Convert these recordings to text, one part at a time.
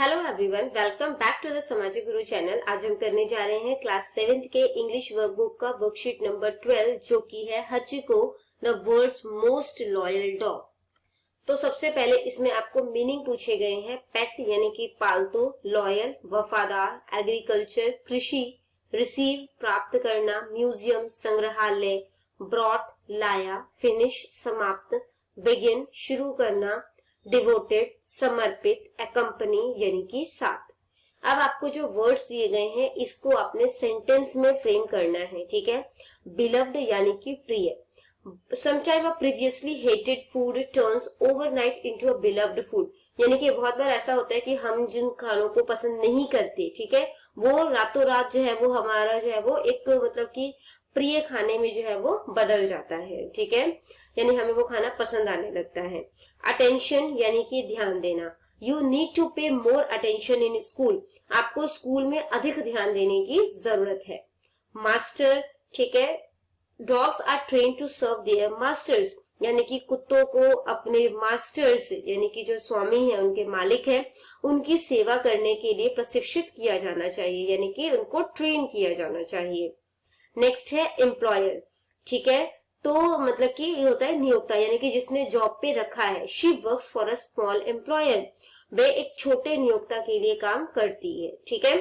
Hello everyone, welcome back to the Samajik Guru channel. आज हम करने जा रहे हैं क्लास 7th के इंग्लिश वर्कबुक का वर्कशीट नंबर 12 जो कि है Hachiko the world's most loyal dog. तो सबसे पहले इसमें आपको मीनिंग पूछे गए हैं। पेट यानी कि पालतू, लॉयल वफादार, एग्रीकल्चर कृषि, रिसीव प्राप्त करना, म्यूजियम संग्रहालय, ब्रॉट लाया, फिनिश समाप्त, बिगिन शुरू करना, डिवोटेड समर्पित, एकम्पनी यानी कि साथ। अब आपको जो वर्ड्स दिए गए हैं इसको आपने सेंटेंस में फ्रेम करना है, ठीक है। बिलव्ड यानी कि प्रिय। Sometime a previously hated food turns overnight into a beloved food, यानी कि बहुत बार ऐसा होता है कि हम जिन खानों को पसंद नहीं करते, ठीक है, वो रातों रात जो है वो हमारा जो है वो एक मतलब कि प्रिय खाने में जो है वो बदल जाता है, ठीक है, यानी हमें वो खाना पसंद आने लगता है। अटेंशन यानी कि ध्यान देना। यू नीड टू पे मोर अटेंशन इन स्कूल, आपको स्कूल में अधिक ध्यान देने की जरूरत है। मास्टर, ठीक है, dogs are train to serve their masters, यानी कि कुत्तों को अपने मास्टर्स यानी कि जो स्वामी है, उनके मालिक है, उनकी सेवा करने के लिए प्रशिक्षित किया जाना चाहिए, यानी कि उनको ट्रेन किया जाना चाहिए। नेक्स्ट है एम्प्लॉयर, ठीक है, तो मतलब कि ये होता है नियोक्ता, यानी कि जिसने जॉब पे रखा है। She works for a small employer, वे एक छोटे नियोक्ता के लिए काम करती है, ठीक है।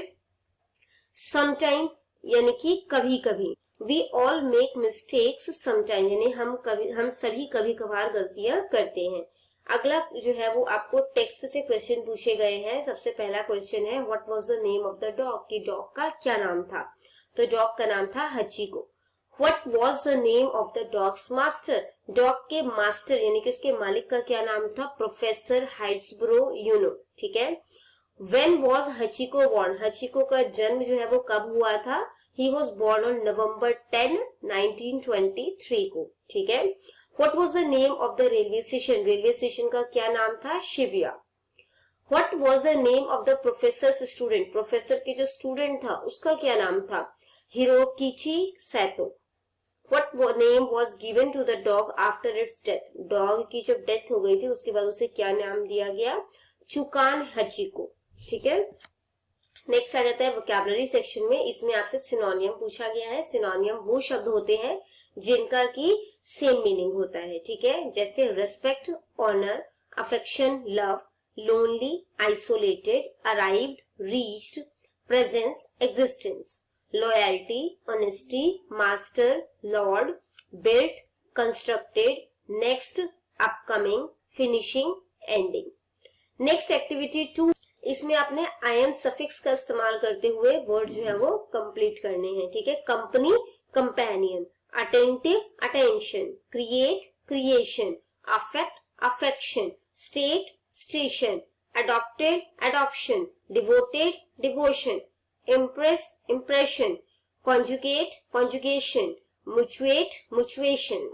समटाइम यानी कि कभी कभी। We all make mistakes sometime, यानी हम सभी कभी कभार गलतियां करते हैं। अगला जो है वो आपको टेक्स्ट से क्वेश्चन पूछे गए हैं। सबसे पहला क्वेश्चन है what was the name of the dog, कि डॉग का क्या नाम था। तो डॉग का नाम था हचिको। What was the name of the dog's master? Dog के मास्टर यानी कि उसके मालिक का क्या नाम था, प्रोफेसर हाइट्सब्रो यूनो, ठीक है। When was Hachiko born? हचिको का जन्म जो है वो कब हुआ था। He was born on November 10, 1923 को, ठीक है। What was the name of the railway station? Railway station का क्या नाम था, Shibiya. What was the name of the professor's student? Professor के जो स्टूडेंट था उसका क्या नाम था, हिरोकिची Saito. What name was given to the dog after its death? Dog की जब डेथ हो गई थी उसके बाद उसे क्या नाम दिया गया, चुकान हचिको, ठीक है। नेक्स्ट आ जाता है वोकैबुलरी सेक्शन में। इसमें आपसे सिनोनियम पूछा गया है। सिनोनियम वो शब्द होते हैं जिनका की सेम मीनिंग होता है, ठीक है, जैसे respect, honour, affection, love, lonely, isolated, arrived, reached, presence, existence, loyalty, honesty, master, lord, built, constructed, next, upcoming, finishing, ending। Next activity 2, इसमें आपने आयन सफिक्स का इस्तेमाल करते हुए वर्ड जो है वो कंप्लीट करने हैं, ठीक है। Company, companion, attentive, attention, create, creation, affect, affection, state, station, adopted, adoption, devoted, devotion, impress, impression, conjugate, conjugation, mutate, mutation.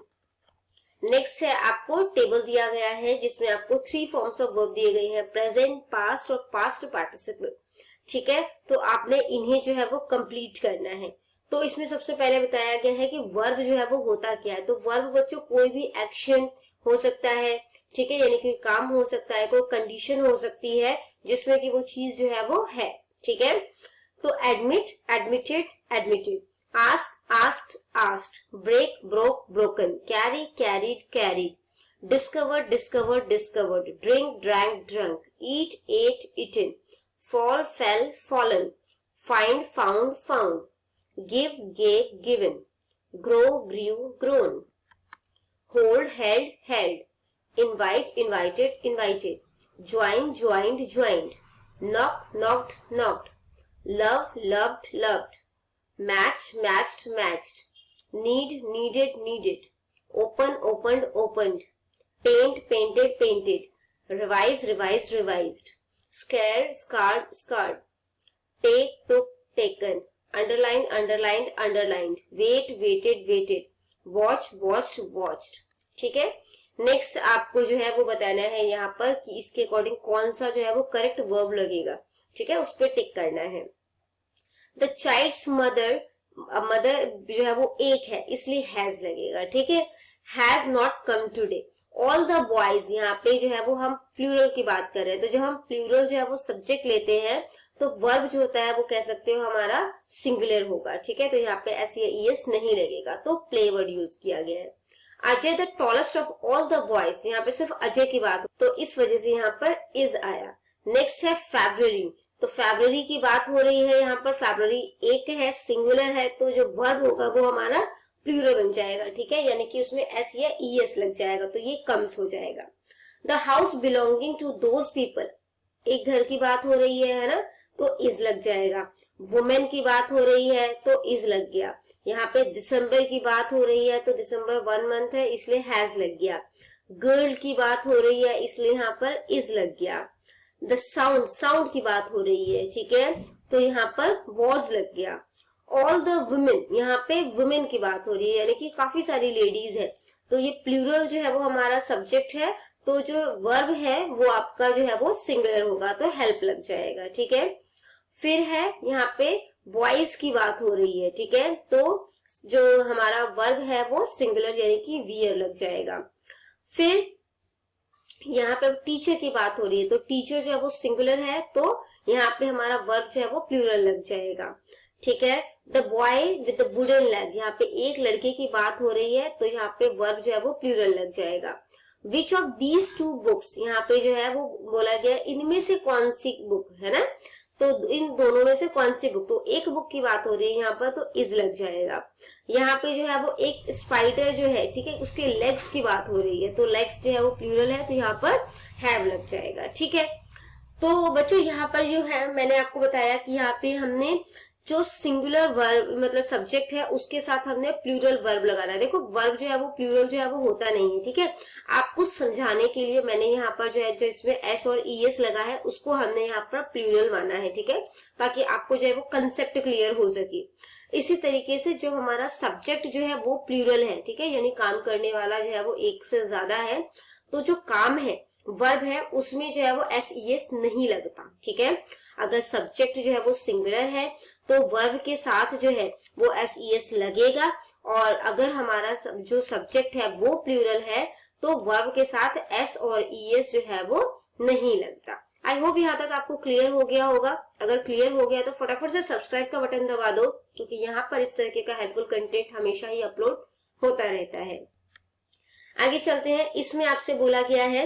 Next है आपको टेबल दिया गया है जिसमें आपको 3 फॉर्म्स ऑफ वर्ब दिए गए हैं, प्रेजेंट, पास्ट और पास्ट पार्टिसिपल, ठीक है। तो आपने इन्हें जो है वो कंप्लीट करना है। तो इसमें सबसे पहले बताया गया है कि वर्ब जो है वो होता क्या है। तो वर्ब बच्चों कोई भी एक्शन हो सकता है, ठीक है, यानी कि काम हो सकता है, कोई कंडीशन हो सकती है जिसमें कि वो चीज जो है वो है, ठीक है। तो admit, admitted, admitted, ask, asked, asked, break, broke, broken, carry, carried, carried, discover, discovered, discovered, drink, drank, drunk, eat, ate, eaten, fall, fell, fallen, find, found, found, give, gave, given, grow, grew, grown, hold, held, held, invite, invited, invited, join, joined, joined, knock, knocked, knocked, love, loved, loved, match, matched, matched, need, needed, needed, open, opened, opened, paint, painted, painted, revise, revised, revised, scare, scarred, scarred, take, took, taken, underline, underlined, underlined, wait, waited, waited, watch, watched, watched, ठीक है। Next आपको जो है वो बताना है यहाँ पर कि इसके अकॉर्डिंग कौन सा जो है वो करेक्ट वर्ब लगेगा, ठीक है, उस पर टिक करना है। द चाइल्ड्स मदर, मदर जो है वो एक है इसलिए हैज लगेगा, ठीक है। Has not come today, all the boys, यहाँ पे जो है वो हम प्लूरल की बात कर रहे हैं, तो जब हम प्लूरल जो है वो सब्जेक्ट लेते हैं तो वर्ब जो होता है वो कह सकते हो हमारा सिंगुलर होगा, ठीक है। तो यहाँ पे एस या ईएस नहीं लगेगा, तो प्ले वर्ड यूज किया गया है। Ajay the tallest of all the boys, यहाँ पे सिर्फ अजय की बात, तो इस वजह से यहाँ पर इज आया। नेक्स्ट है फेब्रुअरी, तो फेब्रुअरी की बात हो रही है, यहाँ पर फेब्रुअरी एक है, सिंगुलर है, तो जो वर्ब होगा वो हमारा प्लूरल बन जाएगा, ठीक है, यानी कि उसमें एस या ईएस लग जाएगा, तो ये कम्स हो जाएगा। The house belonging to those people, एक घर की बात हो रही है ना, तो इज लग जाएगा। वुमेन की बात हो रही है तो इज लग गया। यहाँ पे दिसंबर की बात हो रही है तो दिसंबर 1 मंथ है इसलिए हैज लग गया। गर्ल की बात हो रही है इसलिए यहाँ पर इज लग गया। द साउंड, साउंड की बात हो रही है, ठीक है, तो यहाँ पर वॉज लग गया। ऑल द वुमेन, यहाँ पे वुमेन की बात हो रही है, यानी कि काफी सारी लेडीज है, तो ये प्लूरल जो है वो हमारा सब्जेक्ट है, तो जो वर्ब है वो आपका जो है वो सिंगुलर होगा, तो हेल्प लग जाएगा, ठीक है। फिर है यहाँ पे बॉयज की बात हो रही है, ठीक है, तो जो हमारा वर्ब है वो सिंगुलर यानी कि वियर लग जाएगा। फिर यहाँ पे टीचर की बात हो रही है, तो टीचर जो है वो सिंगुलर है, तो यहाँ पे हमारा वर्ब जो है वो प्लूरल लग जाएगा, ठीक है। The boy with the wooden leg, यहाँ पे एक लड़के की बात हो रही है, तो यहाँ पे वर्ब जो है वो प्लूरल लग जाएगा। Which of these two books, यहाँ पे जो है वो बोला गया इनमें से कौन सी बुक है ना, तो इन दोनों में से कौन सी बुक, तो एक बुक की बात हो रही है यहाँ पर, तो इज लग जाएगा। यहाँ पे जो है वो एक स्पाइडर जो है, ठीक है, उसके लेग्स की बात हो रही है, तो लेग्स जो है वो प्लूरल है, तो यहाँ पर हैव लग जाएगा, ठीक है। तो बच्चों यहाँ पर जो है मैंने आपको बताया कि यहाँ पे हमने जो सिंगुलर वर्ब मतलब सब्जेक्ट है उसके साथ हमने प्लूरल वर्ब लगाना है। देखो वर्ब जो है वो प्लूरल जो है वो होता नहीं है, ठीक है, आपको समझाने के लिए मैंने यहाँ पर जो है जो इसमें एस और ईएस लगा है उसको हमने यहाँ पर प्लूरल माना है, ठीक है, ताकि आपको जो है वो कंसेप्ट क्लियर हो सके। इसी तरीके से जो हमारा सब्जेक्ट जो है वो प्लूरल है, ठीक है, यानी काम करने वाला जो है वो एक से ज्यादा है, तो जो काम है वर्ब है उसमें जो है वो एस ईएस नहीं लगता, ठीक है। अगर सब्जेक्ट जो है वो सिंगुलर है तो वर्ब के साथ जो है वो एस ईएस लगेगा, और अगर हमारा जो सब्जेक्ट है वो प्लूरल है तो वर्ब के साथ एस और ईएस जो है वो नहीं लगता। आई होप यहाँ तक आपको क्लियर हो गया होगा। अगर क्लियर हो गया तो फटाफट से सब्सक्राइब का बटन दबा दो, क्योंकि यहाँ पर इस तरीके का हेल्पफुल कंटेंट हमेशा ही अपलोड होता रहता है। आगे चलते हैं। इसमें आपसे बोला गया है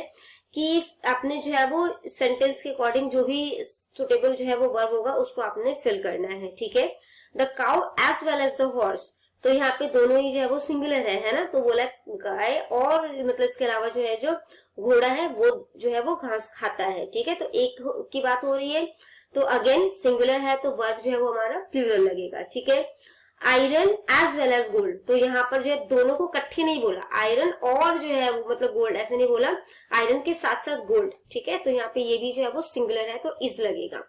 कि आपने जो है वो सेंटेंस के अकॉर्डिंग जो भी सुटेबल जो है वो वर्ब होगा उसको आपने फिल करना है, ठीक है। The cow as well as the horse, तो यहाँ पे दोनों ही जो है वो सिंगुलर है ना, तो बोला गाय और मतलब इसके अलावा जो है जो घोड़ा है वो जो है वो घास खाता है, ठीक है, तो एक की बात हो रही है, तो अगेन सिंगुलर है तो वर्ब जो है वो हमारा प्लूरल लगेगा, ठीक है। Iron as well as gold, तो यहाँ पर जो है दोनों को इकट्ठे नहीं बोला, आयरन और जो है वो मतलब गोल्ड ऐसे नहीं बोला, आयरन के साथ साथ गोल्ड, ठीक है, तो यहाँ पे ये भी जो है वो सिंगुलर है तो इज लगेगा।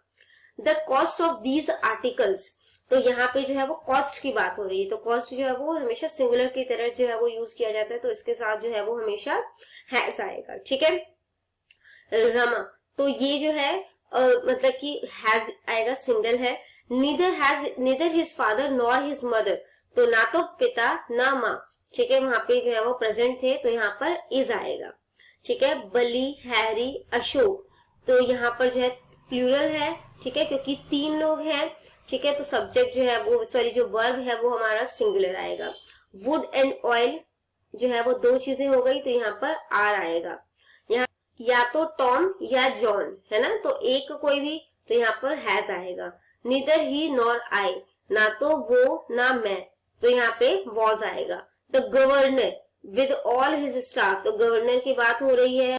The cost of these articles, तो यहाँ पे जो है वो कॉस्ट की बात हो रही है, तो कॉस्ट जो है वो हमेशा सिंगुलर की तरह जो है वो यूज किया जाता है, तो इसके साथ जो है वो हमेशा हैज आएगा, ठीक है। रमा, तो ये जो है मतलब कि हैज आएगा, सिंगल है। neither his father nor his mother, तो ना तो पिता ना माँ, ठीक है, वहां पे जो है वो प्रेजेंट थे तो यहाँ पर इज आएगा, ठीक है। बली, हैरी, अशोक, तो यहाँ पर जो है प्लूरल है, ठीक है, क्योंकि 3 लोग हैं, ठीक है, तो सब्जेक्ट जो है वो जो वर्ब है वो हमारा सिंगुलर आएगा। वुड एंड ऑयल जो है वो 2 चीजें हो गई, तो यहाँ पर आर आएगा। यहाँ या तो टॉम या जॉन है ना, तो एक कोई भी, तो यहाँ पर हैज आएगा। नीदर ही नॉर आई, ना तो वो ना मैं, तो यहाँ पे वॉज आएगा। The governor with all his staff, तो गवर्नर की बात हो रही है।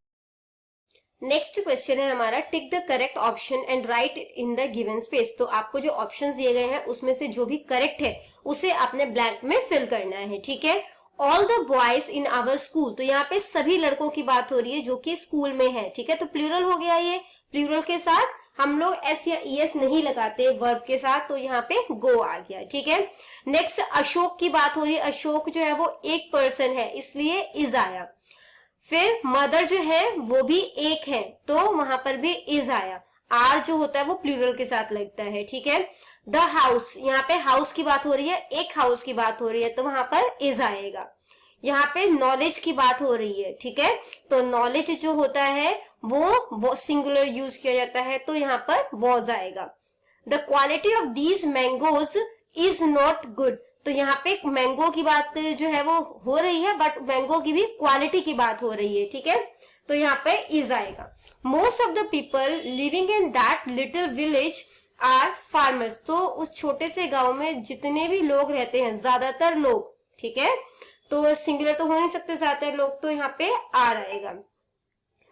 नेक्स्ट क्वेश्चन है हमारा, tick the correct option and right it in the given space, तो आपको जो ऑप्शंस दिए गए हैं उसमें से जो भी करेक्ट है उसे आपने ब्लैंक में फिल करना है, ठीक है। All the boys in our school, तो यहाँ पे सभी लड़कों की बात हो रही है जो कि स्कूल में है, ठीक है, तो प्लूरल हो गया, ये प्लूरल के साथ हम लोग एस या ईएस नहीं लगाते वर्ब के साथ, तो यहाँ पे गो आ गया, ठीक है। नेक्स्ट अशोक की बात हो रही है, अशोक जो है वो एक पर्सन है इसलिए इज आया। फिर मदर जो है वो भी एक है तो वहां पर भी इज आया। आर जो होता है वो प्लूरल के साथ लगता है, ठीक है। द हाउस, यहाँ पे हाउस की बात हो रही है, एक हाउस की बात हो रही है तो वहां पर इज आएगा। यहाँ पे नॉलेज की बात हो रही है, ठीक है। तो नॉलेज जो होता है वो सिंगुलर यूज किया जाता है, तो यहाँ पर वॉज आएगा। The quality of these mangoes is not good, तो यहाँ पे मैंगो की बात जो है वो हो रही है, बट मैंगो की भी क्वालिटी की बात हो रही है, ठीक है। तो यहाँ पे इज आएगा। Most of the people living in that little village are farmers, तो उस छोटे से गांव में जितने भी लोग रहते हैं, ज्यादातर लोग, ठीक है। तो सिंगुलर तो हो नहीं सकते ज्यादातर लोग, तो यहाँ पे आर आएगा।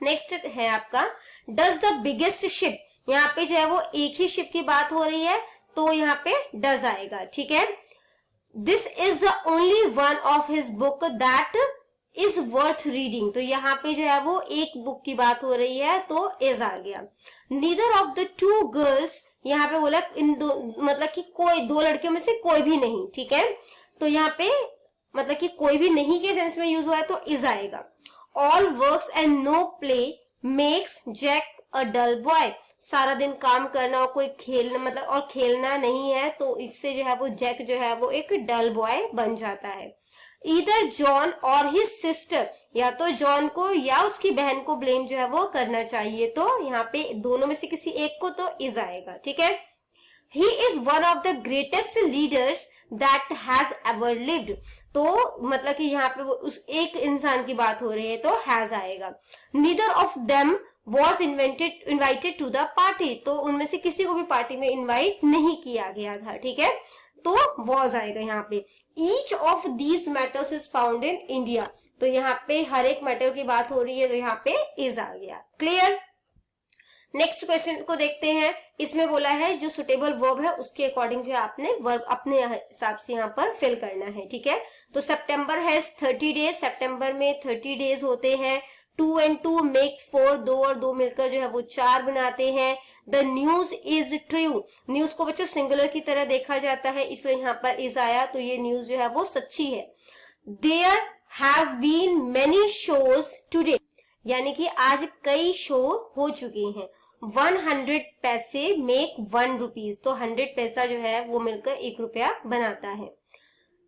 नेक्स्ट है आपका डज द बिगेस्ट शिप, यहाँ पे जो है वो एक ही शिप की बात हो रही है, तो यहाँ पे डज आएगा, ठीक है। This is the only one of his book that is worth reading, तो यहाँ पे जो है वो एक बुक की बात हो रही है, तो इज आ गया। Neither of the two girls, यहाँ पे बोला इन दो, मतलब कि कोई दो लड़कियों में से कोई भी नहीं, ठीक है। तो यहाँ पे मतलब कि कोई भी नहीं के सेंस में यूज हुआ है, तो इज आएगा। All works and no play makes Jack a dull boy, सारा दिन काम करना और कोई खेलना मतलब और खेलना नहीं है, तो इससे जो है वो जैक जो है वो एक डल बॉय बन जाता है। ईदर जॉन और हिज सिस्टर, या तो जॉन को या उसकी बहन को ब्लेम जो है वो करना चाहिए, तो यहाँ पे दोनों में से किसी एक को, तो इज आएगा, ठीक है। He is one of the greatest leaders that has ever lived, तो मतलब कि यहाँ पे वो उस एक इंसान की बात हो रही है, तो has आएगा। Neither of them was invited to the party, तो उनमें से किसी को भी पार्टी में इनवाइट नहीं किया गया था, ठीक है। तो was आएगा यहाँ पे। Each of these matters is found in India, तो यहाँ पे हर एक मैटर की बात हो रही है, तो यहाँ पे is आ गया। क्लियर। नेक्स्ट क्वेश्चन को देखते हैं। इसमें बोला है जो सुटेबल वर्ब है उसके अकॉर्डिंग जो आपने वर्ब अपने हिसाब से यहाँ पर फिल करना है, ठीक है। तो सितंबर हैज 30 डेज, सितंबर में 30 डेज होते हैं। 2 and 2 मेक 4, 2 और 2 मिलकर जो है वो 4 बनाते हैं। The news is true, news को बच्चों सिंगुलर की तरह देखा जाता है, इसलिए यहाँ पर इज आया, तो ये न्यूज जो है वो सच्ची है। There have been many shows today, यानी कि आज कई शो हो चुके हैं। 100 पैसे मेक 1 रुपीज, तो 100 पैसा जो है वो मिलकर 1 रुपया बनाता है।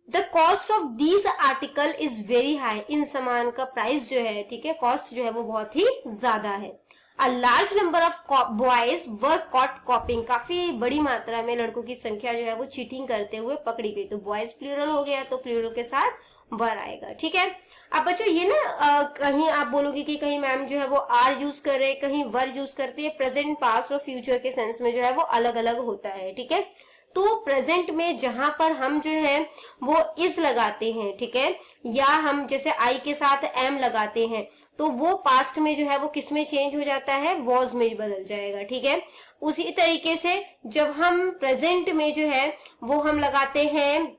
The cost of these article is very high, इन सामान का प्राइस जो है, ठीक है, कॉस्ट जो है वो बहुत ही ज्यादा है। A large number of boys were caught कॉपिंग, काफी बड़ी मात्रा में लड़कों की संख्या जो है वो चीटिंग करते हुए पकड़ी गई, तो बॉयज प्लूरल हो गया, तो प्लूरल के साथ वर आएगा, ठीक है। अब बच्चों ये ना कहीं आप बोलोगे कि कहीं मैम जो है वो आर यूज कर रहे हैं, कहीं वर यूज करते हैं, प्रेजेंट पास्ट और फ्यूचर के सेंस में जो है वो अलग अलग होता है, ठीक है। तो प्रेजेंट में जहां पर हम जो है वो इज लगाते हैं, ठीक है, या हम जैसे आई के साथ एम लगाते हैं, तो वो पास्ट में जो है वो किस में चेंज हो जाता है, वॉज में बदल जाएगा, ठीक है। उसी तरीके से जब हम प्रेजेंट में जो है वो हम लगाते हैं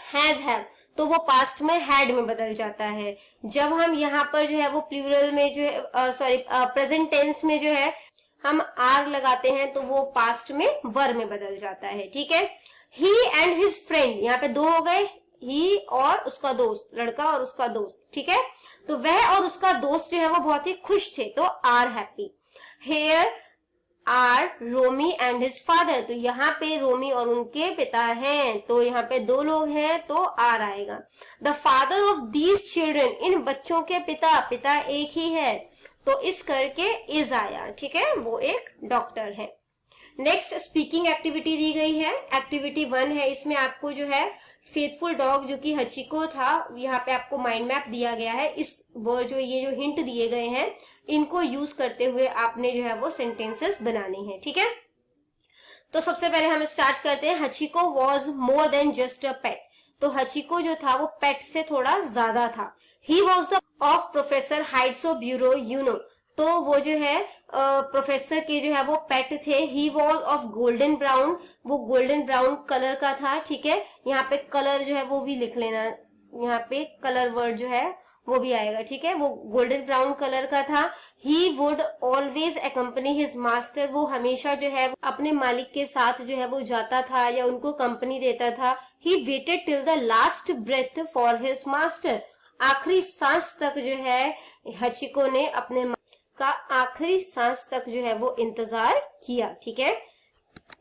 हैज हैव, तो वो पास्ट में हैड में बदल जाता है। जब हम यहाँ पर जो है वो प्लूरल में जो है प्रेजेंट टेंस में जो है हम आर लगाते हैं, तो वो पास्ट में वर में बदल जाता है, ठीक है। ही एंड हिज फ्रेंड, यहाँ पे 2 हो गए, ही और उसका दोस्त, लड़का और उसका दोस्त, ठीक है। तो वह और उसका दोस्त जो है वो बहुत ही खुश थे, तो are happy. Here are Romi and his father, तो यहाँ पे रोमी और उनके पिता हैं, तो यहाँ पे 2 लोग हैं, तो आर आएगा। The father of these children, इन बच्चों के पिता एक ही है, तो इस करके इज आया, ठीक है, वो एक डॉक्टर है। नेक्स्ट स्पीकिंग एक्टिविटी दी गई है, एक्टिविटी 1 है, इसमें आपको जो है फेथफुल डॉग जो कि हचिको था, यहाँ पे आपको माइंड मैप दिया गया है। इस वर्ड जो ये जो हिंट दिए गए हैं इनको यूज करते हुए आपने जो है वो सेंटेंसेस बनाने हैं, ठीक है। तो सबसे पहले हम स्टार्ट करते हैं। Hachiko was more than just a pet, तो हचिको जो था वो पेट से थोड़ा ज्यादा था। He was the of professor Hidesaburo you know, तो वो जो है प्रोफेसर के जो है वो पेट थे। He was of golden brown, वो गोल्डन ब्राउन कलर का था, ठीक है। यहाँ पे कलर जो है वो भी लिख लेना, यहाँ पे कलर वर्ड जो है वो भी आएगा, ठीक है। वो गोल्डन ब्राउन कलर का था। He would always accompany his master, वो हमेशा जो है अपने मालिक के साथ जो है वो जाता था या उनको कंपनी देता था। He waited till the last breath for his master, आखिरी सांस तक जो है हचिको ने अपने का आखिरी सांस तक जो है वो इंतजार किया, ठीक है।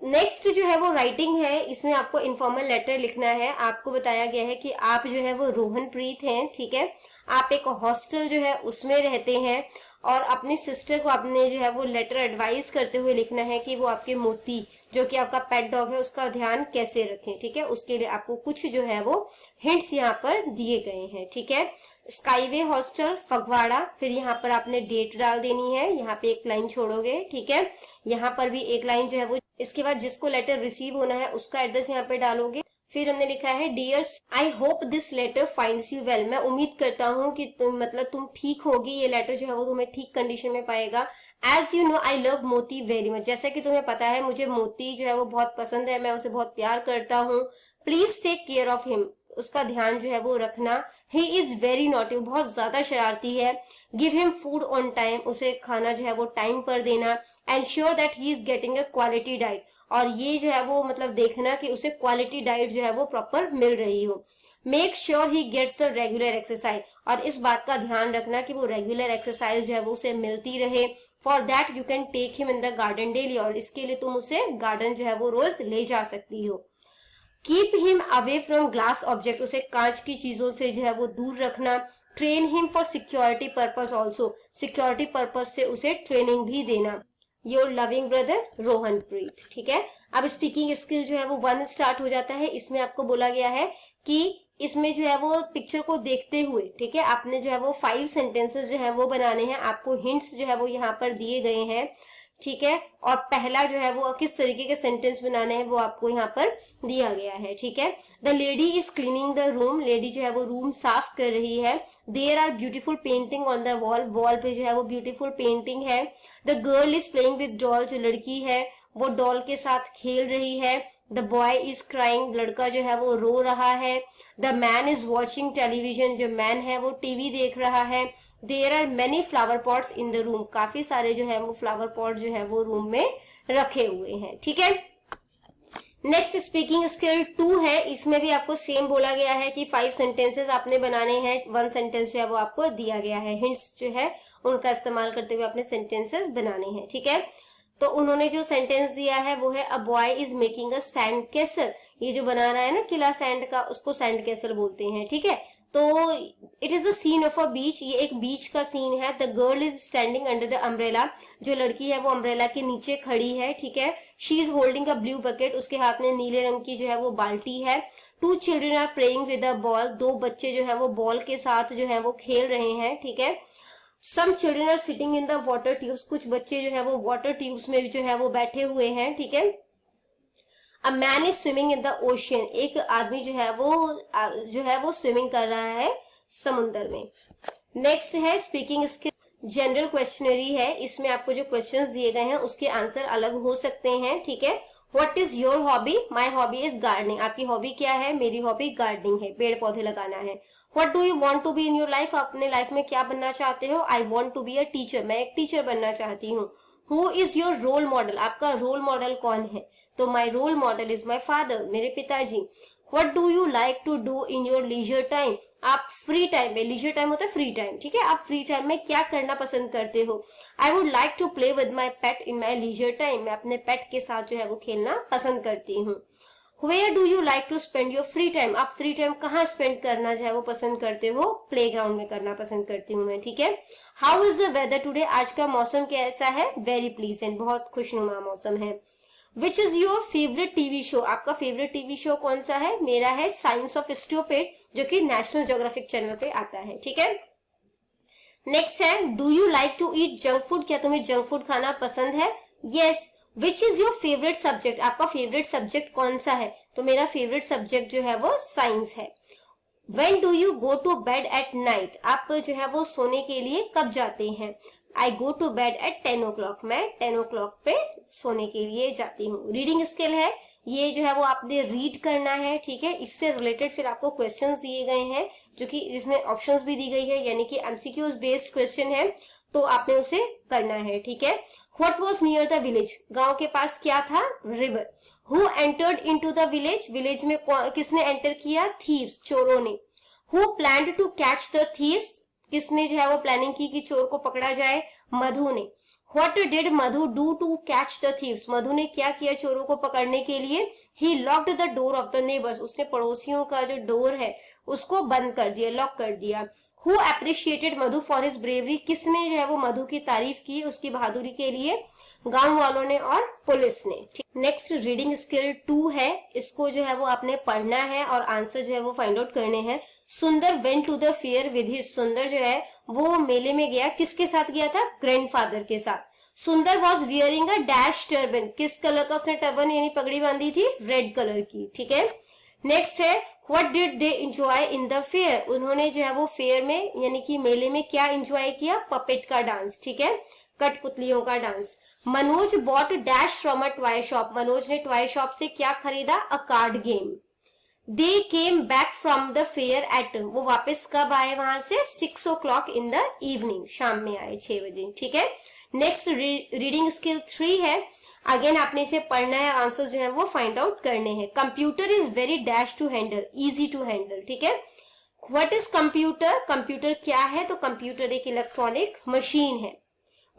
नेक्स्ट जो है वो राइटिंग है, इसमें आपको इनफॉर्मल लेटर लिखना है। आपको बताया गया है कि आप जो है वो रोहनप्रीत हैं, ठीक है। आप एक हॉस्टल जो है उसमें रहते हैं और अपनी सिस्टर को आपने जो है वो लेटर एडवाइस करते हुए लिखना है कि वो आपके मोती जो कि आपका पेट डॉग है उसका ध्यान कैसे रखें, ठीक है। उसके लिए आपको कुछ जो है वो हिंट्स यहाँ पर दिए गए हैं, ठीक है। स्काईवे हॉस्टल फगवाड़ा, फिर यहाँ पर आपने डेट डाल देनी है, यहाँ पे एक लाइन छोड़ोगे, ठीक है। यहाँ पर भी एक लाइन जो है वो, इसके बाद जिसको लेटर रिसीव होना है उसका एड्रेस यहाँ पे डालोगे। फिर हमने लिखा है dear I hope this letter finds you well, मैं उम्मीद करता हूँ कि तुम ठीक होगी, ये लेटर जो है वो तुम्हें ठीक कंडीशन में पाएगा। As you know I love Moti very much, जैसा कि तुम्हें पता है मुझे मोती जो है वो बहुत पसंद है, मैं उसे बहुत प्यार करता हूँ। Please take care of him, उसका ध्यान जो है वो रखना। ही इज वेरी नॉटी, बहुत ज्यादा शरारती है। Give him food on time, उसे खाना जो है वो टाइम पर देना। And sure that he is getting a quality diet, और ये जो है वो मतलब देखना कि उसे क्वालिटी डाइट जो है वो प्रॉपर मिल रही हो। Make sure he gets the regular exercise, और इस बात का ध्यान रखना कि वो रेगुलर एक्सरसाइज जो है वो उसे मिलती रहे। For that you can take him in the garden daily, और इसके लिए तुम उसे गार्डन जो है वो रोज ले जा सकती हो। Keep him away from glass object, उसे कांच की चीजों से जो है वो दूर रखना। Train him for security purpose also, security purpose से उसे ट्रेनिंग भी देना। योर लविंग ब्रदर रोहनप्रीत, ठीक है। अब स्पीकिंग स्किल जो है वो 1 स्टार्ट हो जाता है। इसमें आपको बोला गया है कि इसमें जो है वो पिक्चर को देखते हुए, ठीक है, आपने जो है वो 5 सेंटेंसेस जो है वो बनाने हैं। आपको हिंट्स जो है वो यहाँ पर दिए गए हैं, ठीक है। और पहला जो है वो किस तरीके के सेंटेंस बनाने हैं वो आपको यहाँ पर दिया गया है, ठीक है। The lady is cleaning the room, lady जो है वो रूम साफ कर रही है। There are beautiful painting on the wall, wall पे जो है वो ब्यूटीफुल पेंटिंग है। The girl is playing with doll, जो लड़की है वो डॉल के साथ खेल रही है। द बॉय इज क्राइंग, लड़का जो है वो रो रहा है। The man is watching television, जो मैन है वो टीवी देख रहा है। There are many flower pots in the room, काफी सारे जो है वो फ्लावर पॉट जो है वो रूम में रखे हुए हैं, ठीक है। नेक्स्ट स्पीकिंग स्किल 2 है। इसमें भी आपको सेम बोला गया है कि 5 सेंटेंसेस आपने बनाने हैं। 1 सेंटेंस जो है वो आपको दिया गया है। हिंट्स जो है उनका इस्तेमाल करते हुए अपने सेंटेंसेस बनाने हैं, ठीक है। तो उन्होंने जो सेंटेंस दिया है वो है a boy is making a sand castle, ये जो बना रहा है ना किला सैंड का, उसको सैंड कैसल बोलते हैं, ठीक है। तो it is a scene of a beach, ये एक बीच का सीन है। The girl is standing under the umbrella, जो लड़की है वो अम्ब्रेला के नीचे खड़ी है, ठीक है। She is holding a blue bucket, उसके हाथ में नीले रंग की जो है वो बाल्टी है। 2 children are playing with a ball, 2 बच्चे जो है वो बॉल के साथ जो है वो खेल रहे हैं, ठीक है। Some children are sitting in the water tubes, कुछ बच्चे जो है वो वाटर ट्यूब्स में जो है वो बैठे हुए हैं, ठीक है। A man is swimming in the ocean, एक आदमी जो है वो स्विमिंग कर रहा है समुद्र में। नेक्स्ट है स्पीकिंग स्किल जनरल क्वेश्चनरी है। इसमें आपको जो क्वेश्चंस दिए गए हैं उसके आंसर अलग हो सकते हैं, ठीक है। What is your hobby, my hobby is gardening, आपकी हॉबी क्या है, मेरी हॉबी गार्डनिंग है, पेड़ पौधे लगाना है। What do you want to be in your life, आप अपने लाइफ में क्या बनना चाहते हो। I want to be a teacher, मैं एक टीचर बनना चाहती हूँ। Who is your role model, आपका रोल मॉडल कौन है, तो my role model is my father, मेरे पिताजी। What do you like to do in your leisure time, आप फ्री टाइम में, लीजर टाइम होता है फ्री टाइम, ठीक है, आप फ्री टाइम में क्या करना पसंद करते हो। I would like to play with my pet in my leisure time, मैं अपने पेट के साथ जो है वो खेलना पसंद करती हूँ। Where do you like to spend your free time, आप फ्री टाइम कहाँ स्पेंड करना जो है वो पसंद करते हो, प्ले ग्राउंड में करना पसंद करती हूँ मैं, ठीक है। How is the weather today, आज का मौसम कैसा है, वेरी प्लीजेंट, बहुत खुशनुमा मौसम है। विच is your favourite TV show, आपका फेवरेट टीवी शो कौन सा है, मेरा है साइंस ऑफ स्टूपिड, जो कि नेशनल ज्योग्राफिक चैनल पे आता है, ठीक है। नेक्स्ट है do you like to eat junk food, क्या तुम्हें जंक फूड खाना पसंद है, yes. Which is your favourite subject, आपका फेवरेट सब्जेक्ट कौन सा है, तो मेरा फेवरेट सब्जेक्ट जो है वो साइंस है। When do you go to bed at night, आप जो है वो सोने के लिए कब जाते हैं। I go to bed at 10 o'clock, मैं 10 o'clock पे सोने के लिए जाती हूँ। रीडिंग स्किल है, ये जो है वो आपने रीड करना है, ठीक है। इससे रिलेटेड फिर आपको क्वेश्चंस दिए गए हैं, जो कि इसमें ऑप्शंस भी दी गई है, यानी कि एमसीक्यू बेस्ड क्वेश्चन है, तो आपने उसे करना है, ठीक है। What was near the village, गांव के पास क्या था, river. Who entered into the village, village में किसने एंटर किया, थीव्स, चोरों ने। Who planned to catch the thieves, किसने जो है वो प्लानिंग की कि चोर को पकड़ा जाए, मधु ने। What did Madhu do to catch the thieves, Madhu ने क्या किया चोरों को पकड़ने के लिए? He locked the door of the neighbours, उसने पड़ोसियों का जो डोर है उसको बंद कर दिया, लॉक कर दिया। Who appreciated Madhu for his bravery, किसने जो है वो मधु की तारीफ की उसकी बहादुरी के लिए? गांव वालों ने और पुलिस ने। नेक्स्ट रीडिंग स्किल 2 है, इसको जो है वो आपने पढ़ना है और आंसर जो है वो फाइंड आउट करने हैं। Sundar went to the fair with his, Sundar जो है वो मेले में गया, किसके साथ गया था? ग्रैंडफादर के साथ। सुंदर was wearing a dash turban, किस कलर का उसने टर्बन यानी पगड़ी बांधी थी? रेड कलर की, ठीक है। नेक्स्ट है what did they enjoy in the fair, उन्होंने जो है वो फेयर में यानी कि मेले में क्या एंजॉय किया? पपेट का डांस, ठीक है, कठपुतलियों का dance. Manoj bought dash from a toy shop, Manoj ने टॉय शॉप से क्या खरीदा? A card game. They came back from the fair at, वो वापस कब आए वहां से? 6 o'clock इन द इवनिंग, शाम में आए 6 बजे, ठीक है। नेक्स्ट रीडिंग स्किल 3 है, अगेन आपने इसे पढ़ना है, आंसर जो है वो फाइंड आउट करने हैं। Computer is very dash to handle, easy to handle, ठीक है। व्हाट इज कंप्यूटर, कंप्यूटर क्या है? तो कंप्यूटर एक इलेक्ट्रॉनिक मशीन है।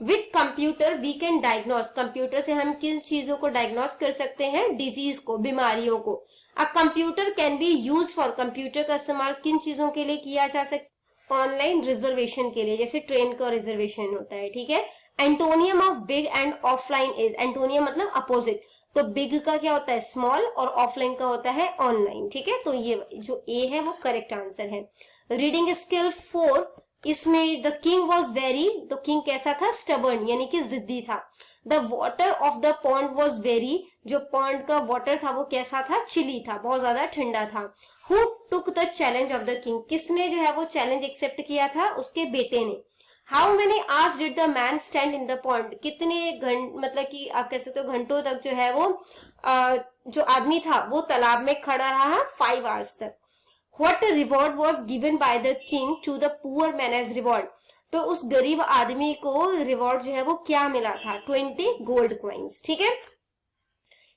With computer we can diagnose, computer से हम किन चीजों को डायग्नोस कर सकते हैं? डिजीज को, बीमारियों को। A computer can be use for, computer का इस्तेमाल किन चीजों के लिए किया जा सकता? ऑनलाइन रिजर्वेशन के लिए, जैसे ट्रेन का रिजर्वेशन होता है, ठीक है। Antonym of big and offline is, antonym मतलब अपोजिट, तो बिग का क्या होता है? स्मॉल, और ऑफलाइन का होता है ऑनलाइन, ठीक है। तो ये जो ए है वो करेक्ट आंसर है। रीडिंग स्किल 4, इसमें द किंग वॉज वेरी, तो किंग कैसा था? स्टबर्न यानी कि जिद्दी था। The water of the pond was very, जो पॉन्ड का वाटर था वो कैसा था? चिली था, बहुत ज्यादा ठंडा था। Who took the challenge of the king, किसने जो है वो चैलेंज एक्सेप्ट किया था? उसके बेटे ने। How many hours did the man stand in the pond, कितने मतलब कि आप कह सकते हो घंटों तक जो है वो जो आदमी था वो तालाब में खड़ा रहा? 5 hours तक। What reward was given by the king to the poor man as reward, तो उस गरीब आदमी को रिवॉर्ड जो है वो क्या मिला था? 20 गोल्ड कॉइन्स, ठीक है।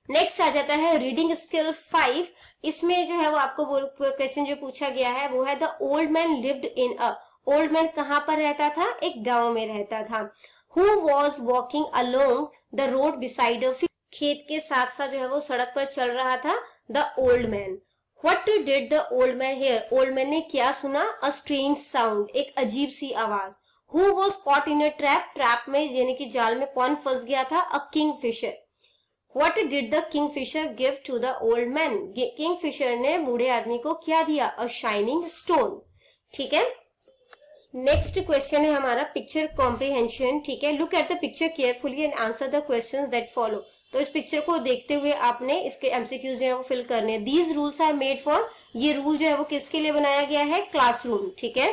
नेक्स्ट आ जाता है रीडिंग स्किल 5, इसमें जो है वो आपको क्वेश्चन जो पूछा गया है वो है the old man lived in a, old man कहाँ पर रहता था? एक गांव में रहता था। Who was walking along the road beside a field, खेत के साथ साथ जो है वो सड़क पर चल रहा था the old man. What did the old man hear, old man ने क्या सुना? A strange sound, एक अजीब सी आवाज। Who was caught in a trap, trap में यानी कि जाल में कौन फंस गया था? A kingfisher। What did the kingfisher give to the old man, Kingfisher ने बूढ़े आदमी को क्या दिया? A shining stone, ठीक है। नेक्स्ट क्वेश्चन है हमारा पिक्चर कॉम्प्रिहेंशन, ठीक है। Look at the picture carefully and answer the questions that follow, तो इस पिक्चर को देखते हुए आपने इसके एमसीक्यूज जो है वो फिल करने हैं। These rules are made for, ये रूल जो है वो किसके लिए बनाया गया है? क्लासरूम, ठीक है।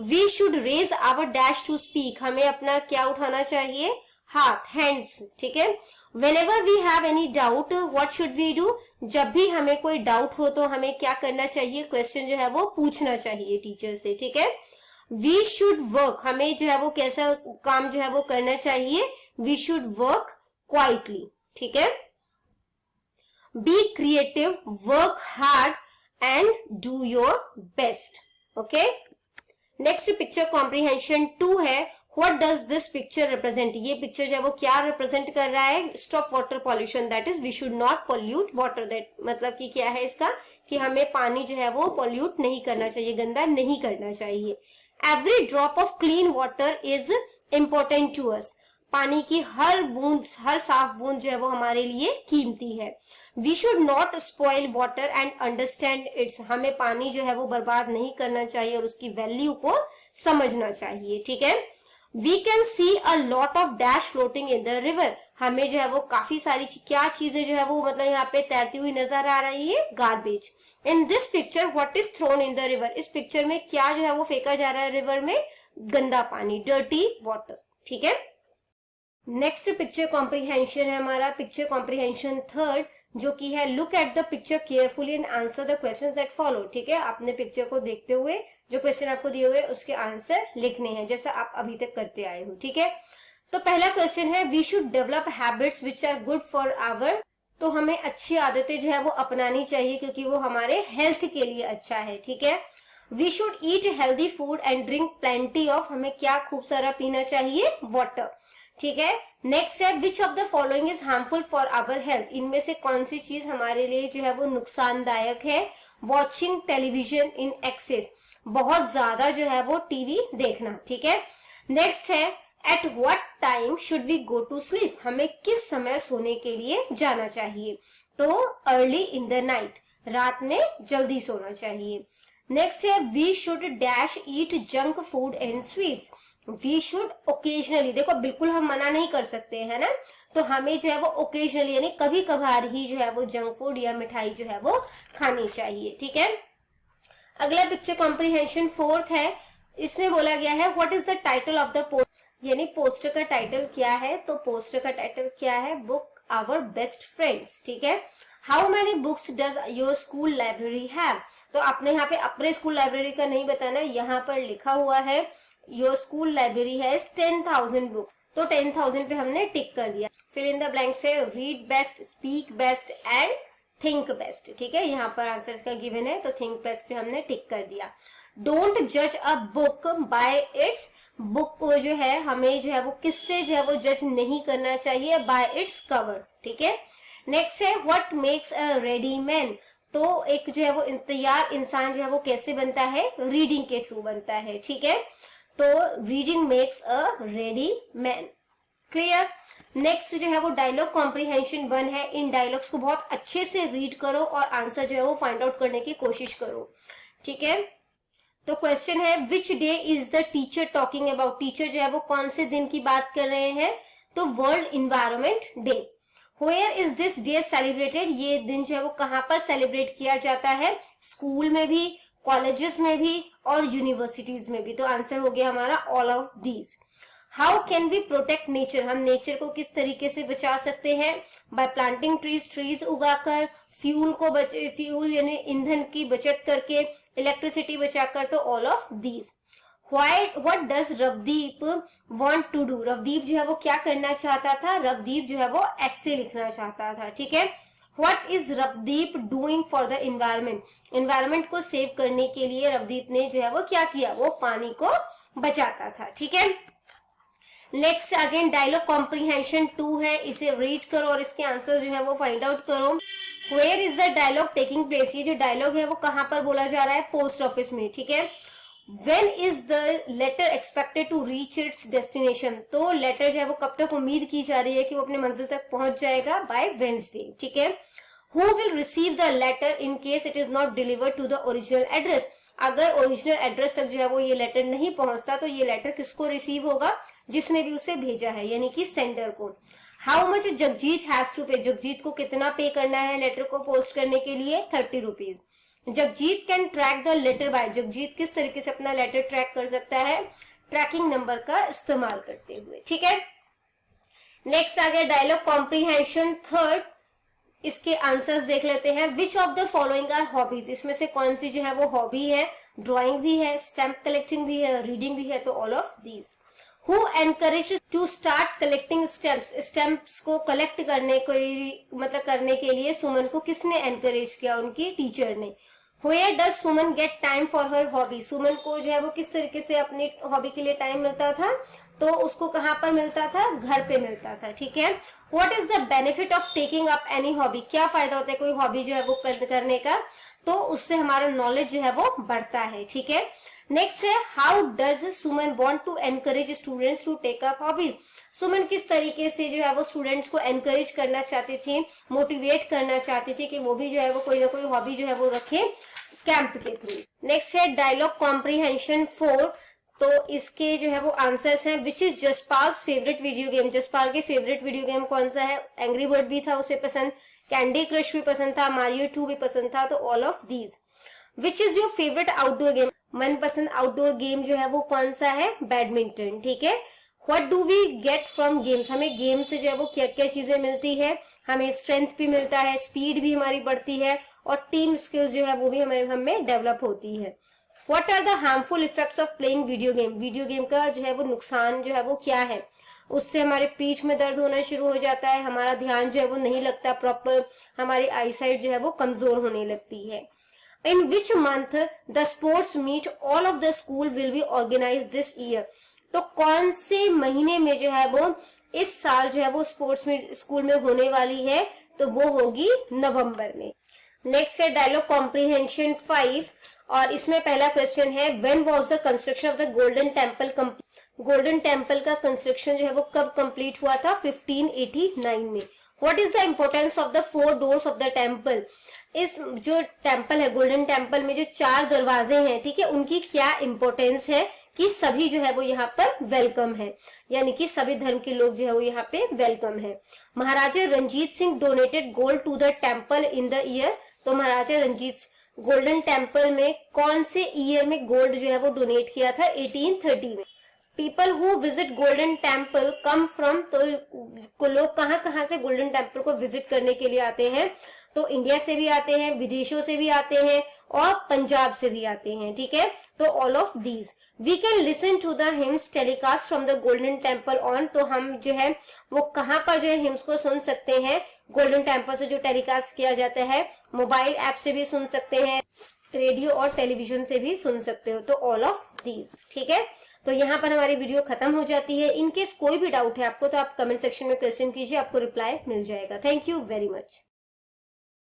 We should raise our dash to speak, हमें अपना क्या उठाना चाहिए? हाथ, हैंड्स, ठीक है। Whenever we have any doubt, what should we do? जब भी हमें कोई डाउट हो तो हमें क्या करना चाहिए? क्वेश्चन जो है वो पूछना चाहिए टीचर से, ठीक है। वी शुड वर्क, हमें जो है वो कैसा काम जो है वो करना चाहिए? वी शुड वर्क क्वाइटली, ठीक है। Be creative, work hard and do your best, okay. Next picture comprehension 2 है। What does this picture represent, ये पिक्चर जो है वो क्या रिप्रेजेंट कर रहा है? Stop water pollution, that is we should not pollute water, that मतलब कि क्या है इसका? कि हमें पानी जो है वो पॉल्यूट नहीं करना चाहिए, गंदा नहीं करना चाहिए। Every drop of clean water is important to us, पानी की हर बूंद, हर साफ बूंद जो है वो हमारे लिए कीमती है। We should not spoil water and understand its, हमें पानी जो है वो बर्बाद नहीं करना चाहिए और उसकी वैल्यू को समझना चाहिए, ठीक है। We can see a lot of dash floating in the river, हमें जो है वो काफी सारी क्या चीजें जो है वो मतलब यहाँ पे तैरती हुई नजर आ रही है? Garbage. In this picture what is thrown in the river, इस पिक्चर में क्या जो है वो फेंका जा रहा है रिवर में? गंदा पानी, डर्टी वाटर, ठीक है। नेक्स्ट पिक्चर कॉम्प्रिहेंशन है हमारा पिक्चर कॉम्प्रिहेंशन 3, जो कि है look at the picture carefully and answer the questions that follow, ठीक है। आपने पिक्चर को देखते हुए जो क्वेश्चन आपको दिए हुए उसके आंसर लिखने हैं, जैसा आप अभी तक करते आए हो, ठीक है। तो पहला क्वेश्चन है we should develop habits which are good for our, तो हमें अच्छी आदतें जो है वो अपनानी चाहिए क्योंकि वो हमारे हेल्थ के लिए अच्छा है, ठीक है। We should eat healthy food and drink plenty of, हमें क्या खूब सारा पीना चाहिए? वाटर, ठीक है। नेक्स्ट है which of the following is harmful for our health, इनमें से कौन सी चीज हमारे लिए जो है वो नुकसानदायक है। वॉचिंग टेलीविजन इन एक्सेस, बहुत ज्यादा जो है वो टीवी देखना, ठीक है। नेक्स्ट है at what time should we go to sleep, हमें किस समय सोने के लिए जाना चाहिए, तो अर्ली इन द नाइट, रात में जल्दी सोना चाहिए। नेक्स्ट है we should dash eat junk food and sweets, we should occasionally, देखो बिल्कुल हम मना नहीं कर सकते है ना, तो हमें जो है वो ओकेजनली यानी कभी कभार ही जो है वो जंक फूड या मिठाई जो है वो खानी चाहिए, ठीक है। अगला पिक्चर कॉम्प्रिहेंशन फोर्थ है, इसमें बोला गया है what is the title of the post, यानी पोस्टर का टाइटल क्या है, तो पोस्टर का टाइटल क्या है, बुक आवर बेस्ट फ्रेंड्स, ठीक है। How many books does your school library have, तो आपने यहाँ पे अपने स्कूल लाइब्रेरी का नहीं बताना, यहाँ पर लिखा हुआ है your school library has 10,000 books, तो 10,000 पे हमने टिक कर दिया। फिल इन द ब्लैंक से read best, speak best and think best, ठीक है। यहाँ पर आंसर इसका गिवन है, तो थिंक बेस्ट पे हमने टिक कर दिया। डोंट जज a book by it's, book को जो है हमें जो है वो किससे जो है वो जज नहीं करना चाहिए, बाय इट्स कवर, ठीक है। नेक्स्ट है what makes a ready man, तो एक जो है वो तैयार इंसान जो है वो कैसे बनता है, रीडिंग के थ्रू बनता है, ठीक है। तो reading makes a ready man, clear. Next जो है वो डायलॉग कॉम्प्रिहेंशन 1 है, इन डायलॉग्स को बहुत अच्छे से रीड करो और आंसर जो है वो फाइंड आउट करने की कोशिश करो, ठीक है। तो क्वेश्चन है which day is the teacher talking about, teacher जो है वो कौन से दिन की बात कर रहे हैं, तो world environment day. Where is this day celebrated, ये दिन जो है वो कहाँ पर सेलिब्रेट किया जाता है, स्कूल में भी, कॉलेजेस में भी और यूनिवर्सिटीज में भी, तो आंसर हो गया हमारा all of these. How can we protect nature, हम नेचर को किस तरीके से बचा सकते हैं, बाय प्लांटिंग ट्रीज, ट्रीज उगाकर, फ्यूल को फ्यूल यानी ईंधन की बचत करके, इलेक्ट्रिसिटी बचाकर, तो all of these. What does Ravdeep want to do, Ravdeep जो है वो क्या करना चाहता था, रवदीप जो है वो एस्से लिखना चाहता था, ठीक है। What is Ravdeep doing for the environment, environment को सेव करने के लिए रवदीप ने जो है वो क्या किया, वो पानी को बचाता था, ठीक है। नेक्स्ट अगेन डायलॉग कॉम्प्रिहेंशन 2 है, इसे रीड करो और इसके आंसर जो है वो फाइंड आउट करो। Where is the dialogue taking place, ये जो डायलॉग है वो कहाँ पर बोला जा रहा है, पोस्ट ऑफिस में, ठीक है। When is the letter expected to reach its destination, तो लेटर जो है वो कब तक उम्मीद की जा रही है कि वो अपने मंजिल तक पहुंच जाएगा, बाय वेंसडे, ठीक है। Who will receive the letter in case it is not delivered to the original address, अगर ओरिजिनल एड्रेस तक जो है वो ये लेटर नहीं पहुंचता तो ये लेटर किसको रिसीव होगा, जिसने भी उसे भेजा है यानी कि सेंडर को। How much Jagjit has to pay, Jagjit को कितना पे करना है लेटर को पोस्ट करने के लिए, 30 rupees. Jagjit can track the letter by, Jagjit किस तरीके से अपना लेटर ट्रैक कर सकता है, ट्रैकिंग नंबर का इस्तेमाल करते हुए, ठीक है। नेक्स्ट आ गया डायलॉग कॉम्प्रिहेंशन 3, इसके आंसर्स देख लेते हैं। Which of the following are hobbies, इसमें से कौन सी जो है वो हॉबी है, ड्राइंग भी है, स्टैम्प कलेक्टिंग भी है, रीडिंग भी है, तो all of these. Who encourage to start collecting stamps, stamps को कलेक्ट करने को मतलब करने के लिए सुमन को किसने एनकरेज किया, उनकी टीचर ने। Where does Suman get time for her hobby, Suman को जो है वो किस तरीके से अपनी हॉबी के लिए टाइम मिलता था, तो उसको कहाँ पर मिलता था, घर पे मिलता था, ठीक है। What is the benefit of taking up any hobby, क्या फायदा होता है कोई हॉबी जो है वो करने का, तो उससे हमारा नॉलेज जो है वो बढ़ता है, ठीक है। नेक्स्ट है how does Suman want to encourage students to take up hobbies, Suman किस तरीके से जो है वो स्टूडेंट्स को एनकरेज करना चाहती थी, मोटिवेट करना चाहती थी कि वो भी जो है वो कोई ना कोई हॉबी जो है वो रखे कैंप के थ्रू। नेक्स्ट है डायलॉग कॉम्प्रिहेंशन 4, तो इसके जो है वो आंसर्स हैं। Which is Jaspal's favourite video game, Jaspal के फेवरेट वीडियो गेम कौन सा है, एंग्री बर्ड भी था उसे पसंद, कैंडी क्रश भी पसंद था, मारियो 2 भी पसंद था, तो all of these. Which is your favourite outdoor game, मनपसंद आउटडोर गेम जो है वो कौन सा है, बैडमिंटन, ठीक है। What do we get from games, हमें गेम से जो है वो क्या क्या चीजें मिलती है, हमें स्ट्रेंथ भी मिलता है, स्पीड भी हमारी बढ़ती है और टीम स्किल्स जो है वो भी हमें डेवलप होती है। What are the harmful effects of playing video game, video game का जो है वो नुकसान जो है वो क्या है, उससे हमारे पीठ में दर्द होना शुरू हो जाता है, हमारा ध्यान जो है वो नहीं लगता प्रॉपर, हमारी आईसाइट जो है वो कमजोर होने लगती है। In which month the sports meet all of the school will be organized this year, तो कौन से महीने में जो है वो इस साल जो है वो स्पोर्ट्स मीट स्कूल में होने वाली है, तो वो होगी नवंबर में। नेक्स्ट है डायलॉग कॉम्प्रिहेंशन 5 और इसमें पहला क्वेश्चन है when was the construction of the Golden temple golden temple का कंस्ट्रक्शन जो है वो कब कंप्लीट हुआ था? 1589 में। What is the importance of the 4 doors of the temple? इस जो टेम्पल है गोल्डन टेम्पल में जो 4 दरवाजे हैं, ठीक है, उनकी क्या इम्पोर्टेंस है कि सभी जो है वो यहाँ पर वेलकम है, यानी कि सभी धर्म के लोग जो है वो यहाँ पे वेलकम है। Maharaja Ranjit Singh donated gold to the temple in the year, तो महाराजा रंजीत गोल्डन टेम्पल में कौन से ईयर में गोल्ड जो है वो डोनेट किया था? 1830 में। People who visit golden temple come from, तो लोग कहाँ से गोल्डन टेम्पल को विजिट करने के लिए आते हैं? तो इंडिया से भी आते हैं, विदेशों से भी आते हैं और पंजाब से भी आते हैं, ठीक है। तो all of these we can listen to the hymns telecast from the Golden Temple on, तो हम जो है वो कहाँ पर जो है हिम्स को सुन सकते हैं? गोल्डन टेम्पल से जो टेलीकास्ट किया जाता है, मोबाइल ऐप से भी सुन सकते हैं, रेडियो और टेलीविजन से भी सुन सकते हो। तो ऑल ऑफ दीज, ठीक है। तो यहाँ पर हमारी वीडियो खत्म हो जाती है। इनकेस कोई भी डाउट है आपको तो आप कमेंट सेक्शन में क्वेश्चन कीजिए, आपको रिप्लाई मिल जाएगा। Thank you very much.